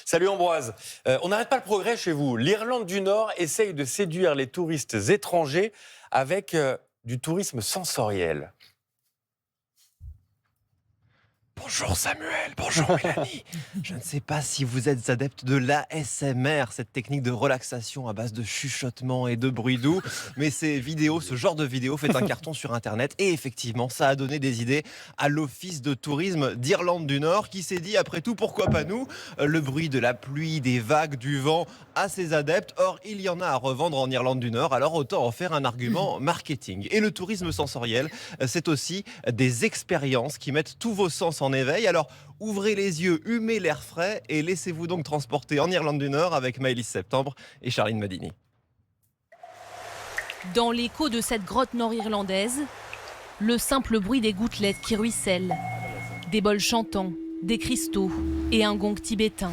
Salut Ambroise. On n'arrête pas le progrès chez vous. L'Irlande du Nord essaye de séduire les touristes étrangers avec du tourisme sensoriel. Bonjour Samuel, bonjour Mélanie. Je ne sais pas si vous êtes adepte de l'ASMR, cette technique de relaxation à base de chuchotement et de bruit doux, mais ce genre de vidéo fait un carton sur Internet et effectivement, ça a donné des idées à l'Office de tourisme d'Irlande du Nord qui s'est dit, après tout, pourquoi pas nous? Le bruit de la pluie, des vagues, du vent à ses adeptes. Or, il y en a à revendre en Irlande du Nord, alors autant en faire un argument marketing. Et le tourisme sensoriel, c'est aussi des expériences qui mettent tous vos sens en éveil. Alors, ouvrez les yeux, humez l'air frais et laissez-vous donc transporter en Irlande du Nord avec Maëlys Septembre et Charline Madini. Dans l'écho de cette grotte nord-irlandaise, le simple bruit des gouttelettes qui ruissellent, des bols chantants, des cristaux et un gong tibétain.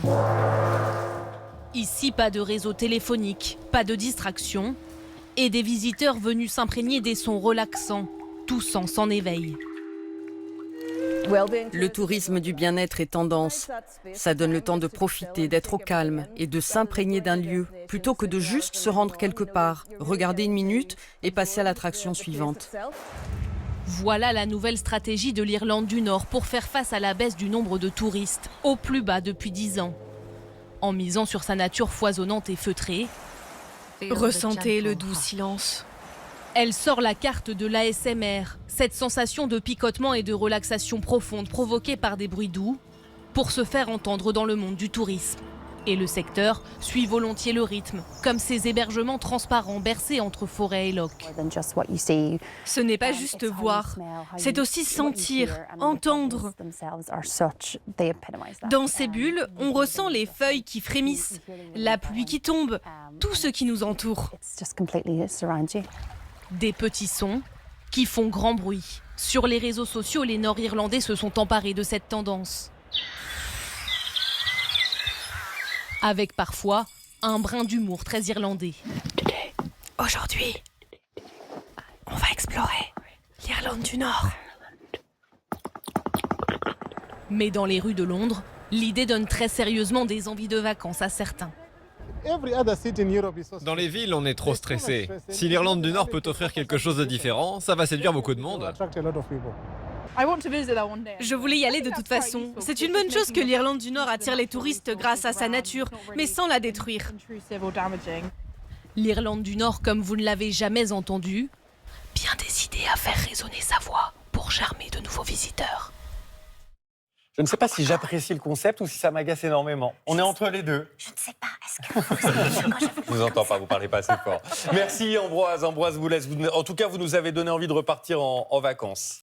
Ici, pas de réseau téléphonique, pas de distraction et des visiteurs venus s'imprégner des sons relaxants, tous sens en éveil. Le tourisme du bien-être est tendance. Ça donne le temps de profiter, d'être au calme et de s'imprégner d'un lieu, plutôt que de juste se rendre quelque part, regarder une minute et passer à l'attraction suivante. Voilà la nouvelle stratégie de l'Irlande du Nord pour faire face à la baisse du nombre de touristes, au plus bas depuis 10 ans. En misant sur sa nature foisonnante et feutrée, Ressentez le doux silence. elle sort la carte de l'ASMR, cette sensation de picotement et de relaxation profonde provoquée par des bruits doux, pour se faire entendre dans le monde du tourisme. Et le secteur suit volontiers le rythme, comme ces hébergements transparents bercés entre forêts et lochs. Ce n'est pas juste voir, c'est aussi sentir, entendre. Dans ces bulles, on ressent les feuilles qui frémissent, la pluie qui tombe, tout ce qui nous entoure. Des petits sons qui font grand bruit. Sur les réseaux sociaux, les Nord-Irlandais se sont emparés de cette tendance. Avec parfois un brin d'humour très irlandais. Aujourd'hui, on va explorer l'Irlande du Nord. Mais dans les rues de Londres, l'idée donne très sérieusement des envies de vacances à certains. Dans les villes, on est trop stressé. Si l'Irlande du Nord peut offrir quelque chose de différent, ça va séduire beaucoup de monde. Je voulais y aller de toute façon. C'est une bonne chose que l'Irlande du Nord attire les touristes grâce à sa nature, mais sans la détruire. L'Irlande du Nord, comme vous ne l'avez jamais entendu, bien décidée à faire résonner sa voix pour charmer de nouveaux visiteurs. Je ne sais pas si j'apprécie le concept ou si ça m'agace énormément. On est entre les deux. Je ne sais pas, est-ce que vous... Je vous entends pas, vous parlez pas assez fort. Merci Ambroise. Ambroise vous laisse. En tout cas, vous nous avez donné envie de repartir en vacances.